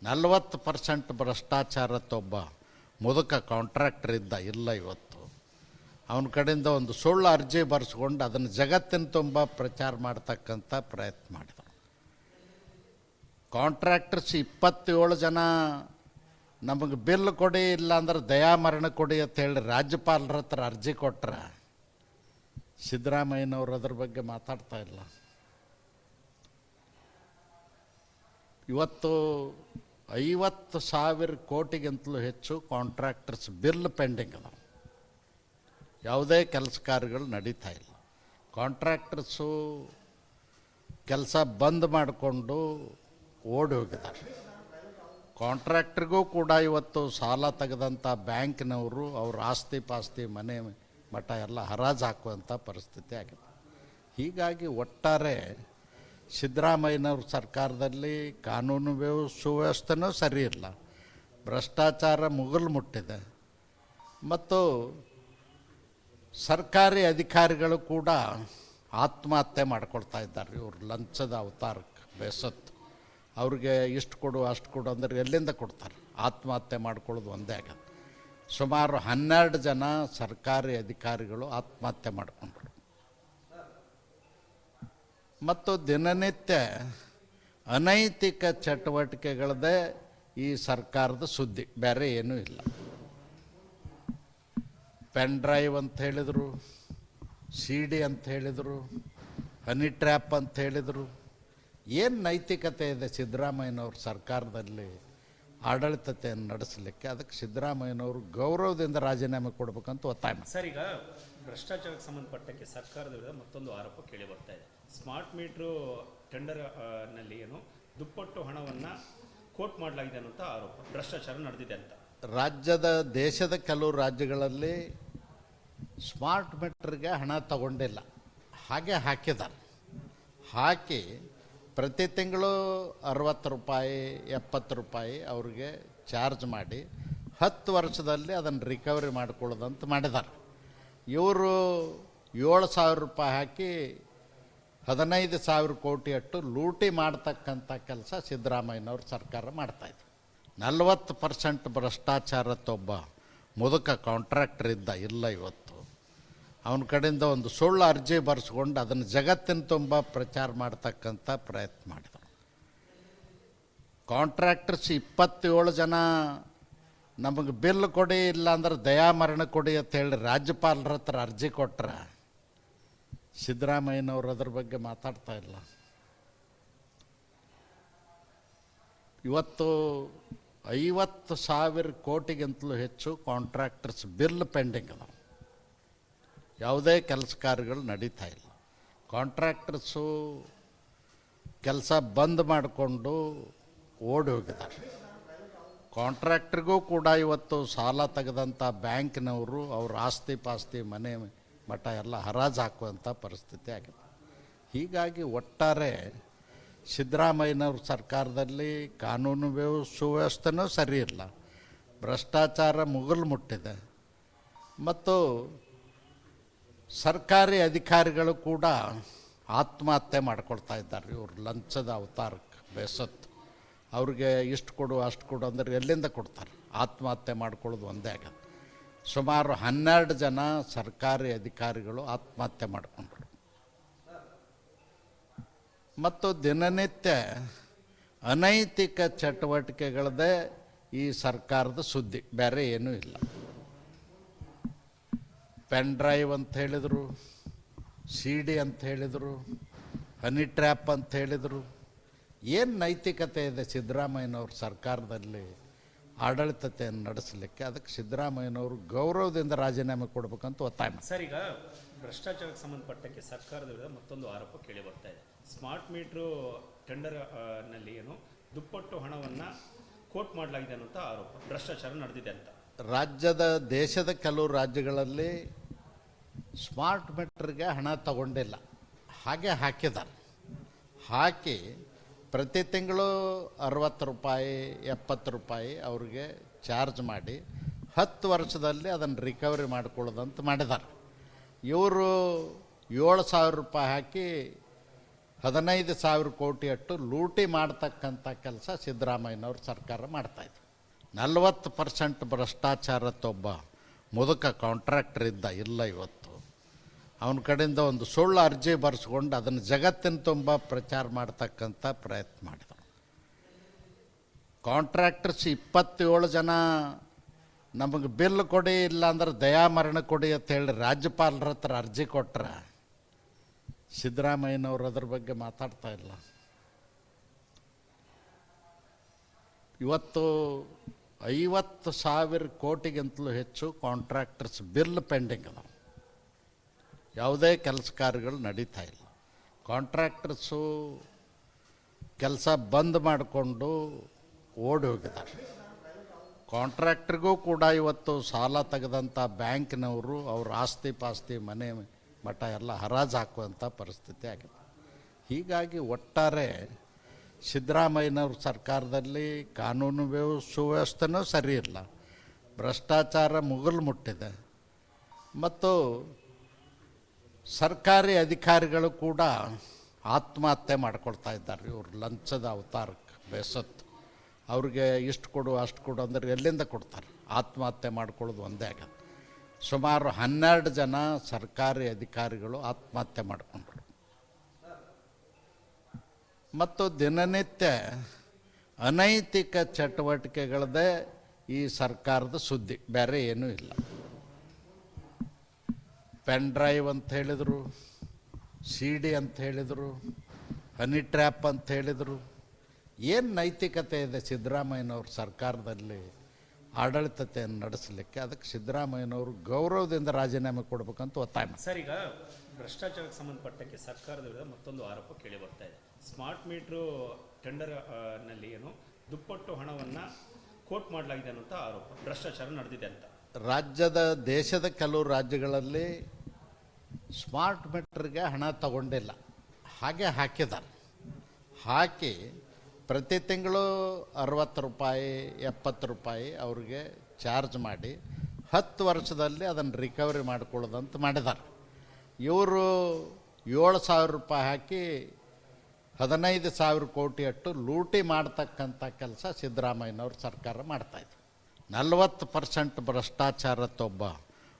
40% ಭ್ರಷ್ಟಾಚಾರದೊಬ್ಬ ಮುದುಕ ಕಾಂಟ್ರಾಕ್ಟರ್ ಇದ್ದ, ಇಲ್ಲ ಇವತ್ತು. ಅವನ ಕಡೆಯಿಂದ ಒಂದು ಸುಳ್ಳು ಅರ್ಜಿ ಬರೆಸ್ಕೊಂಡು ಅದನ್ನು ಜಗತ್ತಿನ ತುಂಬ ಪ್ರಚಾರ ಮಾಡ್ತಕ್ಕಂಥ ಪ್ರಯತ್ನ ಮಾಡಿದ. ಕಾಂಟ್ರಾಕ್ಟರ್ಸ್ 27 ಜನ ನಮಗೆ ಬಿಲ್ ಕೊಡಿ, ಇಲ್ಲಾಂದ್ರೆ ದಯಾಮರಣ ಕೊಡಿ ಅಂತ ಹೇಳಿ ರಾಜ್ಯಪಾಲರ ಹತ್ರ ಅರ್ಜಿ ಕೊಟ್ಟರೆ ಸಿದ್ದರಾಮಯ್ಯನವರು ಅದ್ರ ಬಗ್ಗೆ ಮಾತಾಡ್ತಾ ಇಲ್ಲ. ಇವತ್ತು 50,000 ಕೋಟಿಗಿಂತಲೂ ಹೆಚ್ಚು ಕಾಂಟ್ರಾಕ್ಟರ್ಸ್ ಬಿಲ್ ಪೆಂಡಿಂಗ್ ಅದ. ಯಾವುದೇ ಕೆಲಸ ಕಾರ್ಯಗಳು ನಡೀತಾ ಇಲ್ಲ. ಕಾಂಟ್ರಾಕ್ಟರ್ಸು ಕೆಲಸ ಬಂದ್ ಮಾಡಿಕೊಂಡು ಓಡಿ ಹೋಗಿದ್ದಾರೆ. ಕಾಂಟ್ರಾಕ್ಟ್ರಿಗೂ ಕೂಡ ಇವತ್ತು ಸಾಲ ತೆಗೆದಂಥ ಬ್ಯಾಂಕ್ನವರು ಅವ್ರ ಆಸ್ತಿ ಪಾಸ್ತಿ ಮನೆ ಮಠ ಎಲ್ಲ ಹರಾಜು ಹಾಕುವಂಥ ಪರಿಸ್ಥಿತಿ ಆಗಿದೆ. ಹೀಗಾಗಿ ಒಟ್ಟಾರೆ ಸಿದ್ದರಾಮಯ್ಯನವ್ರ ಸರ್ಕಾರದಲ್ಲಿ ಕಾನೂನು ಸುವ್ಯವಸ್ಥೆನೂ ಸರಿ ಇಲ್ಲ, ಭ್ರಷ್ಟಾಚಾರ ಮುಗಿಲು ಮುಟ್ಟಿದೆ, ಮತ್ತು ಸರ್ಕಾರಿ ಅಧಿಕಾರಿಗಳು ಕೂಡ ಆತ್ಮಹತ್ಯೆ ಮಾಡ್ಕೊಳ್ತಾ ಇದ್ದಾರೆ. ಇವರು ಲಂಚದ ಅವತಾರಕ್ಕೆ ಬೇಸತ್ತು. ಅವ್ರಿಗೆ ಇಷ್ಟು ಕೊಡು ಅಷ್ಟು ಕೊಡು ಅಂದರೆ ಎಲ್ಲಿಂದ ಕೊಡ್ತಾರೆ? ಆತ್ಮಹತ್ಯೆ ಮಾಡ್ಕೊಳ್ಳೋದು ಒಂದೇ ಆಗತ್ತೆ. ಸುಮಾರು 12 ಜನ ಸರ್ಕಾರಿ ಅಧಿಕಾರಿಗಳು ಆತ್ಮಹತ್ಯೆ ಮಾಡಿಕೊಂಡ್ರು. ಮತ್ತು ದಿನನಿತ್ಯ ಅನೈತಿಕ ಚಟುವಟಿಕೆಗಳದೇ ಈ ಸರ್ಕಾರದ ಸುದ್ದಿ, ಬೇರೆ ಏನೂ ಇಲ್ಲ. ಪೆನ್ ಡ್ರೈವ್ ಅಂತ ಹೇಳಿದರು, CD ಅಂತ ಹೇಳಿದರು, ಹನಿ ಟ್ರ್ಯಾಪ್ ಅಂತ ಹೇಳಿದರು. ಏನು ನೈತಿಕತೆ ಇದೆ ಸಿದ್ದರಾಮಯ್ಯನವ್ರ ಸರ್ಕಾರದಲ್ಲಿ ಆಡಳಿತತೆಯನ್ನು ನಡೆಸಲಿಕ್ಕೆ? ಅದಕ್ಕೆ ಸಿದ್ದರಾಮಯ್ಯನವರು ಗೌರವದಿಂದ ರಾಜೀನಾಮೆ ಕೊಡಬೇಕಂತ ಒತ್ತಾಯ. ಸರ್, ಈಗ ಭ್ರಷ್ಟಾಚಾರಕ್ಕೆ ಸಂಬಂಧಪಟ್ಟಕ್ಕೆ ಸರ್ಕಾರದ ವಿರುದ್ಧ ಮತ್ತೊಂದು ಆರೋಪ ಕೇಳಿ ಬರ್ತಾ ಇದೆ. ಸ್ಮಾರ್ಟ್ ಮೀಟ್ರು ಟೆಂಡರ್ ನಲ್ಲಿ ಏನು ದುಪ್ಪಟ್ಟು ಹಣವನ್ನು ಕೋಟ್ ಮಾಡಲಾಗಿದೆ ಅನ್ನೋಂಥ ಆರೋಪ, ಭ್ರಷ್ಟಾಚಾರ ನಡೆದಿದೆ ಅಂತ. ದೇಶದ ಕೆಲವು ರಾಜ್ಯಗಳಲ್ಲಿ ಸ್ಮಾರ್ಟ್ ಮೀಟರ್ಗೆ ಹಣ ತಗೊಂಡಿಲ್ಲ, ಹಾಗೆ ಹಾಕಿದ್ದಾರೆ. ಹಾಕಿ ಪ್ರತಿ ತಿಂಗಳು 60 ರೂಪಾಯಿ 70 ರೂಪಾಯಿ ಅವ್ರಿಗೆ ಚಾರ್ಜ್ ಮಾಡಿ 10 ವರ್ಷದಲ್ಲಿ ಅದನ್ನು ರಿಕವರಿ ಮಾಡ್ಕೊಳ್ಳೋದಂತ ಮಾಡಿದ್ದಾರೆ. ಇವರು 7,000 ರೂಪಾಯಿ ಹಾಕಿ 15,000 ಕೋಟಿ ಅಟ್ಟು ಲೂಟಿ ಮಾಡ್ತಕ್ಕಂಥ ಕೆಲಸ ಸಿದ್ದರಾಮಯ್ಯನವ್ರ ಸರ್ಕಾರ ಮಾಡ್ತಾಯಿದ್ರು. 40% ಭ್ರಷ್ಟಾಚಾರದೊಬ್ಬ ಮುದುಕ ಕಾಂಟ್ರಾಕ್ಟರ್ ಇದ್ದ, ಇಲ್ಲ ಇವತ್ತು. ಅವನ ಕಡೆಯಿಂದ ಒಂದು ಸುಳ್ಳು ಅರ್ಜಿ ಬರೆಸ್ಕೊಂಡು ಅದನ್ನು ಜಗತ್ತಿನ ತುಂಬ ಪ್ರಚಾರ ಮಾಡ್ತಕ್ಕಂಥ ಪ್ರಯತ್ನ ಮಾಡಿದರು. ಕಾಂಟ್ರಾಕ್ಟರ್ಸ್ 27 ಜನ ನಮಗೆ ಬಿಲ್ ಕೊಡಿ, ಇಲ್ಲಾಂದ್ರೆ ದಯಾಮರಣ ಕೊಡಿ ಅಂತ ಹೇಳಿ ರಾಜ್ಯಪಾಲರ ಹತ್ರ ಅರ್ಜಿ ಕೊಟ್ಟರೆ ಸಿದ್ದರಾಮಯ್ಯನವರು ಅದ್ರ ಬಗ್ಗೆ ಮಾತಾಡ್ತಾ ಇಲ್ಲ. ಇವತ್ತು 50,000 ಕೋಟಿಗಿಂತಲೂ ಹೆಚ್ಚು ಕಾಂಟ್ರಾಕ್ಟರ್ಸ್ ಬಿಲ್ ಪೆಂಡಿಂಗ್ ಅದ. ಯಾವುದೇ ಕೆಲಸ ಕಾರ್ಯಗಳು ನಡೀತಾ ಇಲ್ಲ. ಕಾಂಟ್ರಾಕ್ಟರ್ಸು ಕೆಲಸ ಬಂದ್ ಮಾಡಿಕೊಂಡು ಓಡಿ ಹೋಗಿದ್ದಾರೆ. ಕಾಂಟ್ರಾಕ್ಟ್ರಿಗೂ ಕೂಡ ಇವತ್ತು ಸಾಲ ತೆಗೆದಂಥ ಬ್ಯಾಂಕ್ನವರು ಅವ್ರ ಆಸ್ತಿ ಪಾಸ್ತಿ ಮನೆ ಮಠ ಎಲ್ಲ ಹರಾಜು ಹಾಕುವಂಥ ಪರಿಸ್ಥಿತಿ ಆಗಿದೆ. ಹೀಗಾಗಿ ಒಟ್ಟಾರೆ ಸಿದ್ದರಾಮಯ್ಯನವ್ರ ಸರ್ಕಾರದಲ್ಲಿ ಕಾನೂನು ಸುವ್ಯವಸ್ಥೆನೂ ಸರಿ ಇಲ್ಲ, ಭ್ರಷ್ಟಾಚಾರ ಮುಗಿಲು ಮುಟ್ಟಿದೆ, ಮತ್ತು ಸರ್ಕಾರಿ ಅಧಿಕಾರಿಗಳು ಕೂಡ ಆತ್ಮಹತ್ಯೆ ಮಾಡ್ಕೊಳ್ತಾ ಇದ್ದಾರೆ. ಇವರು ಲಂಚದ ಅವತಾರಕ್ಕೆ ಬೇಸತ್ತು. ಅವ್ರಿಗೆ ಇಷ್ಟು ಕೊಡು ಅಷ್ಟು ಕೊಡು ಅಂದರೆ ಎಲ್ಲಿಂದ ಕೊಡ್ತಾರೆ? ಆತ್ಮಹತ್ಯೆ ಮಾಡ್ಕೊಳ್ಳೋದು ಒಂದೇ ಆಗತ್ತೆ. ಸುಮಾರು 12 ಜನ ಸರ್ಕಾರಿ ಅಧಿಕಾರಿಗಳು ಆತ್ಮಹತ್ಯೆ ಮಾಡಿಕೊಂಡ್ರು. ಮತ್ತು ದಿನನಿತ್ಯ ಅನೈತಿಕ ಚಟುವಟಿಕೆಗಳದೇ ಈ ಸರ್ಕಾರದ ಸುದ್ದಿ, ಬೇರೆ ಏನೂ ಇಲ್ಲ. ಪೆನ್ ಡ್ರೈವ್ ಅಂತ ಹೇಳಿದರು, CD ಅಂತ ಹೇಳಿದರು, ಹನಿ ಟ್ರ್ಯಾಪ್ ಅಂತ ಹೇಳಿದರು. ಏನು ನೈತಿಕತೆ ಇದೆ ಸಿದ್ದರಾಮಯ್ಯನವ್ರ ಸರ್ಕಾರದಲ್ಲಿ ಆಡಳಿತತೆಯನ್ನು ನಡೆಸಲಿಕ್ಕೆ? ಅದಕ್ಕೆ ಸಿದ್ದರಾಮಯ್ಯನವರು ಗೌರವದಿಂದ ರಾಜೀನಾಮೆ ಕೊಡಬೇಕಂತ ಒತ್ತಾಯ. ಸರ್, ಈಗ ಭ್ರಷ್ಟಾಚಾರಕ್ಕೆ ಸಂಬಂಧಪಟ್ಟಕ್ಕೆ ಸರ್ಕಾರದ ವಿರುದ್ಧ ಮತ್ತೊಂದು ಆರೋಪ ಕೇಳಿ ಬರ್ತಾ ಇದೆ. ಸ್ಮಾರ್ಟ್ ಮೀಟ್ರು ಟೆಂಡರ್ ನಲ್ಲಿ ಏನು ದುಪ್ಪಟ್ಟು ಹಣವನ್ನು ಕೋಟ್ ಮಾಡಲಾಗಿದೆ ಅನ್ನೋಂಥ ಆರೋಪ, ಭ್ರಷ್ಟಾಚಾರ ನಡೆದಿದೆ ಅಂತ. ದೇಶದ ಕೆಲವು ರಾಜ್ಯಗಳಲ್ಲಿ ಸ್ಮಾರ್ಟ್ ಮೀಟರ್ಗೆ ಹಣ ತಗೊಂಡಿಲ್ಲ, ಹಾಗೆ ಹಾಕಿದ್ದಾರೆ. ಹಾಕಿ ಪ್ರತಿ ತಿಂಗಳು 60 ರೂಪಾಯಿ 70 ರೂಪಾಯಿ ಅವ್ರಿಗೆ ಚಾರ್ಜ್ ಮಾಡಿ 10 ವರ್ಷದಲ್ಲಿ ಅದನ್ನು ರಿಕವರಿ ಮಾಡ್ಕೊಳ್ಳೋದಂತ ಮಾಡಿದ್ದಾರೆ. ಇವರು 7,000 ರೂಪಾಯಿ ಹಾಕಿ 15,000 ಕೋಟಿ ಅಟ್ಟು ಲೂಟಿ ಮಾಡ್ತಕ್ಕಂಥ ಕೆಲಸ ಸಿದ್ದರಾಮಯ್ಯನವ್ರ ಸರ್ಕಾರ ಮಾಡ್ತಾಯಿದೆ. 40% ಭ್ರಷ್ಟಾಚಾರತ್ತೊಬ್ಬ ಮುದುಕ ಕಾಂಟ್ರಾಕ್ಟರ್ ಇದ್ದ, ಇಲ್ಲ ಇವತ್ತು. ಅವನ ಕಡೆಯಿಂದ ಒಂದು ಸುಳ್ಳು ಅರ್ಜಿ ಬರೆಸ್ಕೊಂಡು ಅದನ್ನು ಜಗತ್ತಿನ ತುಂಬ ಪ್ರಚಾರ ಮಾಡ್ತಕ್ಕಂಥ ಪ್ರಯತ್ನ ಮಾಡಿದರು. ಕಾಂಟ್ರಾಕ್ಟರ್ಸ್ 27 ಜನ ನಮಗೆ ಬಿಲ್ ಕೊಡಿ, ಇಲ್ಲಾಂದ್ರೆ ದಯಾಮರಣ ಕೊಡಿ ಅಂತ ಹೇಳಿ ರಾಜ್ಯಪಾಲರ ಹತ್ರ ಅರ್ಜಿ ಕೊಟ್ಟರೆ ಸಿದ್ದರಾಮಯ್ಯನವರು ಅದ್ರ ಬಗ್ಗೆ ಮಾತಾಡ್ತಾ ಇಲ್ಲ. ಇವತ್ತು 50,000 ಕೋಟಿಗಿಂತಲೂ ಹೆಚ್ಚು ಕಾಂಟ್ರಾಕ್ಟರ್ಸ್ ಬಿಲ್ ಪೆಂಡಿಂಗ್ ಅದಾವೆ. ಯಾವುದೇ ಕೆಲಸ ಕಾರ್ಯಗಳು ನಡೀತಾ ಇಲ್ಲ. ಕಾಂಟ್ರಾಕ್ಟರ್ಸು ಕೆಲಸ ಬಂದ್ ಮಾಡಿಕೊಂಡು ಓಡಿ ಹೋಗಿದ್ದಾರೆ. ಕಾಂಟ್ರಾಕ್ಟ್ರಿಗೂ ಕೂಡ ಇವತ್ತು ಸಾಲ ತೆಗೆದಂಥ ಬ್ಯಾಂಕ್ನವರು ಅವ್ರ ಆಸ್ತಿ ಪಾಸ್ತಿ ಮನೆ ಮಠ ಎಲ್ಲ ಹರಾಜು ಹಾಕುವಂಥ ಪರಿಸ್ಥಿತಿ ಆಗಿದೆ. ಹೀಗಾಗಿ ಒಟ್ಟಾರೆ ಸಿದ್ದರಾಮಯ್ಯನವ್ರ ಸರ್ಕಾರದಲ್ಲಿ ಕಾನೂನು ಸುವ್ಯವಸ್ಥೆನೂ ಸರಿ ಇಲ್ಲ, ಭ್ರಷ್ಟಾಚಾರ ಮುಗಿಲು ಮುಟ್ಟಿದೆ, ಮತ್ತು ಸರ್ಕಾರಿ ಅಧಿಕಾರಿಗಳು ಕೂಡ ಆತ್ಮಹತ್ಯೆ ಮಾಡ್ಕೊಳ್ತಾ ಇದ್ದಾರೆ. ಇವರು ಲಂಚದ ಅವತಾರಕ್ಕೆ ಬೇಸತ್ತು. ಅವ್ರಿಗೆ ಇಷ್ಟು ಕೊಡು ಅಷ್ಟು ಕೊಡು ಅಂದ್ರೆ ಎಲ್ಲಿಂದ ಕೊಡ್ತಾರೆ? ಆತ್ಮಹತ್ಯೆ ಮಾಡ್ಕೊಳ್ಳೋದು ಒಂದೇ ಆಗತ್ತೆ. ಸುಮಾರು 12 ಜನ ಸರ್ಕಾರಿ ಅಧಿಕಾರಿಗಳು ಆತ್ಮಹತ್ಯೆ ಮಾಡಿಕೊಂಡ್ರು. ಮತ್ತು ದಿನನಿತ್ಯ ಅನೈತಿಕ ಚಟುವಟಿಕೆಗಳದೇ ಈ ಸರ್ಕಾರದ ಸುದ್ದಿ, ಬೇರೆ ಏನೂ ಇಲ್ಲ. ಪೆನ್ ಡ್ರೈವ್ ಅಂತ ಹೇಳಿದರು, CD ಅಂತ ಹೇಳಿದರು, ಹನಿ ಟ್ರ್ಯಾಪ್ ಅಂತ ಹೇಳಿದರು. ಏನು ನೈತಿಕತೆ ಇದೆ ಸಿದ್ದರಾಮಯ್ಯನವ್ರ ಸರ್ಕಾರದಲ್ಲಿ ಆಡಳಿತತೆಯನ್ನು ನಡೆಸಲಿಕ್ಕೆ? ಅದಕ್ಕೆ ಸಿದ್ದರಾಮಯ್ಯನವರು ಗೌರವದಿಂದ ರಾಜೀನಾಮೆ ಕೊಡಬೇಕಂತ ಒತ್ತಾಯ ಮಾಡಿ. ಸರ್, ಈಗ ಭ್ರಷ್ಟಾಚಾರಕ್ಕೆ ಸಂಬಂಧಪಟ್ಟಂಗೆ ಸರ್ಕಾರದ ವಿರುದ್ಧ ಮತ್ತೊಂದು ಆರೋಪ ಕೇಳಿ ಬರ್ತಾ ಇದೆ. ಸ್ಮಾರ್ಟ್ ಮೀಟ್ರು ಟೆಂಡರ್ ನಲ್ಲಿ ಏನು ದುಪ್ಪಟ್ಟು ಹಣವನ್ನು ಕೋಟ್ ಮಾಡಲಾಗಿದೆ ಅನ್ನೋಂಥ ಆರೋಪ, ಭ್ರಷ್ಟಾಚಾರ ನಡೆದಿದೆ ಅಂತ. ದೇಶದ ಕೆಲವು ರಾಜ್ಯಗಳಲ್ಲಿ ಸ್ಮಾರ್ಟ್ ಮೀಟ್ರಿಗೆ ಹಣ ತಗೊಂಡಿಲ್ಲ, ಹಾಗೆ ಹಾಕಿದ್ದಾರೆ. ಹಾಕಿ ಪ್ರತಿ ತಿಂಗಳು 60 ರೂಪಾಯಿ 70 ರೂಪಾಯಿ ಅವ್ರಿಗೆ ಚಾರ್ಜ್ ಮಾಡಿ 10 ವರ್ಷದಲ್ಲಿ ಅದನ್ನು ರಿಕವರಿ ಮಾಡ್ಕೊಳ್ಳೋದಂತ ಮಾಡಿದ್ದಾರೆ. ಇವರು 7,000 ರೂಪಾಯಿ ಹಾಕಿ 15,000 ಕೋಟಿ ಅಟ್ಟು ಲೂಟಿ ಮಾಡ್ತಕ್ಕಂಥ ಕೆಲಸ ಸಿದ್ದರಾಮಯ್ಯನವ್ರ ಸರ್ಕಾರ ಮಾಡ್ತಾಯಿದೆ. 40% ಭ್ರಷ್ಟಾಚಾರತ್ತೊಬ್ಬ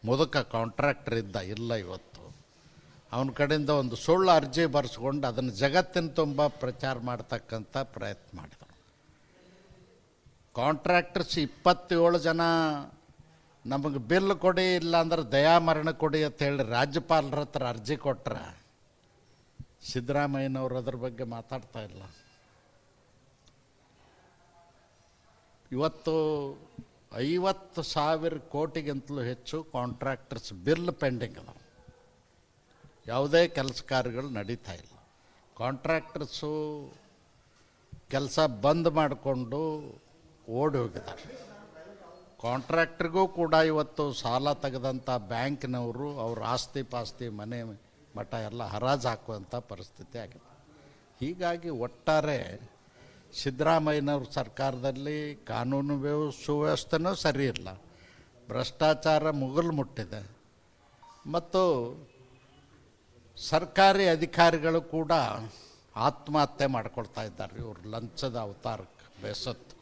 ಮುದುಕ ಕಾಂಟ್ರಾಕ್ಟರ್ ಇದ್ದ, ಇಲ್ಲ ಇವತ್ತು. ಅವನ ಕಡೆಯಿಂದ ಒಂದು ಸುಳ್ಳು ಅರ್ಜಿ ಬರೆಸ್ಕೊಂಡು ಅದನ್ನು ಜಗತ್ತಿನ ತುಂಬ ಪ್ರಚಾರ ಮಾಡ್ತಕ್ಕಂಥ ಪ್ರಯತ್ನ ಮಾಡಿದರು. ಕಾಂಟ್ರಾಕ್ಟರ್ಸ್ 27 ಜನ ನಮಗೆ ಬಿಲ್ ಕೊಡಿ, ಇಲ್ಲಾಂದ್ರೆ ದಯಾಮರಣ ಕೊಡಿ ಅಂತ ಹೇಳಿ ರಾಜ್ಯಪಾಲರ ಹತ್ರ ಅರ್ಜಿ ಕೊಟ್ಟರೆ ಸಿದ್ದರಾಮಯ್ಯನವರು ಅದ್ರ ಬಗ್ಗೆ ಮಾತಾಡ್ತಾ ಇಲ್ಲ. ಇವತ್ತು 50,000 ಕೋಟಿಗಿಂತಲೂ ಹೆಚ್ಚು ಕಾಂಟ್ರಾಕ್ಟರ್ಸ್ ಬಿಲ್ ಪೆಂಡಿಂಗ್ ಅದಾವೆ. ಯಾವುದೇ ಕೆಲಸ ಕಾರ್ಯಗಳು ನಡೀತಾ ಇಲ್ಲ. ಕಾಂಟ್ರಾಕ್ಟರ್ಸು ಕೆಲಸ ಬಂದ್ ಮಾಡಿಕೊಂಡು ಓಡಿ ಹೋಗಿದ್ದಾರೆ. ಕಾಂಟ್ರಾಕ್ಟ್ರಿಗೂ ಕೂಡ ಇವತ್ತು ಸಾಲ ತೆಗೆದಂಥ ಬ್ಯಾಂಕ್ನವರು ಅವ್ರ ಆಸ್ತಿ ಪಾಸ್ತಿ ಮನೆ ಮಠ ಎಲ್ಲ ಹರಾಜು ಹಾಕುವಂಥ ಪರಿಸ್ಥಿತಿ ಆಗಿದೆ. ಹೀಗಾಗಿ ಒಟ್ಟಾರೆ ಸಿದ್ದರಾಮಯ್ಯನವ್ರ ಸರ್ಕಾರದಲ್ಲಿ ಕಾನೂನು ಸುವ್ಯವಸ್ಥೆನೂ ಸರಿ ಇಲ್ಲ, ಭ್ರಷ್ಟಾಚಾರ ಮುಗಿಲು ಮುಟ್ಟಿದೆ, ಮತ್ತು ಸರ್ಕಾರಿ ಅಧಿಕಾರಿಗಳು ಕೂಡ ಆತ್ಮಹತ್ಯೆ ಮಾಡ್ಕೊಳ್ತಾ ಇದ್ದಾರೆ. ಇವರು ಲಂಚದ ಅವತಾರಕ್ಕೆ ಬೇಸತ್ತು.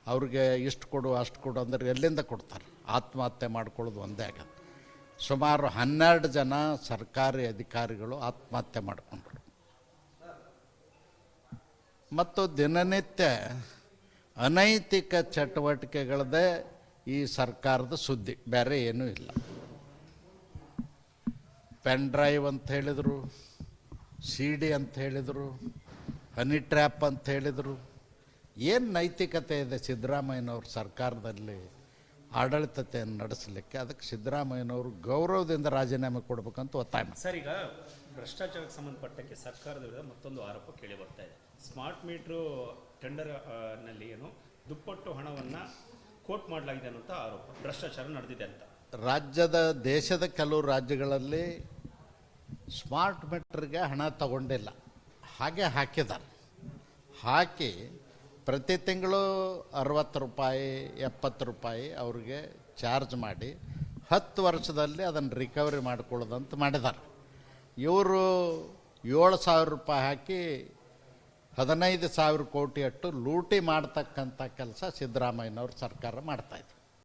ಅವ್ರಿಗೆ ಇಷ್ಟು ಕೊಡು ಅಷ್ಟು ಕೊಡು ಅಂದ್ರೆ ಎಲ್ಲಿಂದ ಕೊಡ್ತಾರೆ? ಆತ್ಮಹತ್ಯೆ ಮಾಡ್ಕೊಳ್ಳೋದು ಒಂದೇ ಆಗತ್ತೆ. ಸುಮಾರು 12 ಜನ ಸರ್ಕಾರಿ ಅಧಿಕಾರಿಗಳು ಆತ್ಮಹತ್ಯೆ ಮಾಡಿಕೊಂಡ್ರು. ಮತ್ತು ದಿನನಿತ್ಯ ಅನೈತಿಕ ಚಟುವಟಿಕೆಗಳದೇ ಈ ಸರ್ಕಾರದ ಸುದ್ದಿ, ಬೇರೆ ಏನೂ ಇಲ್ಲ. ಪೆನ್ ಡ್ರೈವ್ ಅಂತ ಹೇಳಿದರು, CD ಅಂತ ಹೇಳಿದರು, ಹನಿ ಟ್ರ್ಯಾಪ್ ಅಂತ ಹೇಳಿದರು. ಏನು ನೈತಿಕತೆ ಇದೆ ಸಿದ್ದರಾಮಯ್ಯನವ್ರ ಸರ್ಕಾರದಲ್ಲಿ ಆಡಳಿತತೆಯನ್ನು ನಡೆಸಲಿಕ್ಕೆ? ಅದಕ್ಕೆ ಸಿದ್ದರಾಮಯ್ಯನವರು ಗೌರವದಿಂದ ರಾಜೀನಾಮೆ ಕೊಡಬೇಕಂತ ಒತ್ತಾಯ ಮಾಡಿ. ಸರ್, ಈಗ ಭ್ರಷ್ಟಾಚಾರಕ್ಕೆ ಸಂಬಂಧಪಟ್ಟಂಗೆ ಸರ್ಕಾರದ ವಿರುದ್ಧ ಮತ್ತೊಂದು ಆರೋಪ ಕೇಳಿ ಬರ್ತಾ ಇದೆ. ಸ್ಮಾರ್ಟ್ ಮೀಟ್ರು ಟೆಂಡರ್ ನಲ್ಲಿ ಏನು ದುಪ್ಪಟ್ಟು ಹಣವನ್ನು ಕೋಟ್ ಮಾಡಲಾಗಿದೆ ಅನ್ನೋಂಥ ಆರೋಪ, ಭ್ರಷ್ಟಾಚಾರ ನಡೆದಿದೆ ಅಂತ. ದೇಶದ ಕೆಲವು ರಾಜ್ಯಗಳಲ್ಲಿ ಸ್ಮಾರ್ಟ್ ಮೀಟ್ರಿಗೆ ಹಣ ತಗೊಂಡಿಲ್ಲ, ಹಾಗೆ ಹಾಕಿದ್ದಾರೆ. ಹಾಕಿ ಪ್ರತಿ ತಿಂಗಳು 60 ರೂಪಾಯಿ 70 ರೂಪಾಯಿ ಅವ್ರಿಗೆ ಚಾರ್ಜ್ ಮಾಡಿ 10 ವರ್ಷದಲ್ಲಿ ಅದನ್ನು ರಿಕವರಿ ಮಾಡ್ಕೊಳ್ಳೋದಂತ ಮಾಡಿದ್ದಾರೆ. ಇವರು 7,000 ಹಾಕಿ 15,000 ಕೋಟಿ ಅಟ್ಟು ಲೂಟಿ ಮಾಡ್ತಕ್ಕಂಥ ಕೆಲಸ ಸಿದ್ದರಾಮಯ್ಯನವ್ರ ಸರ್ಕಾರ ಮಾಡ್ತಾಯಿದ್ರು.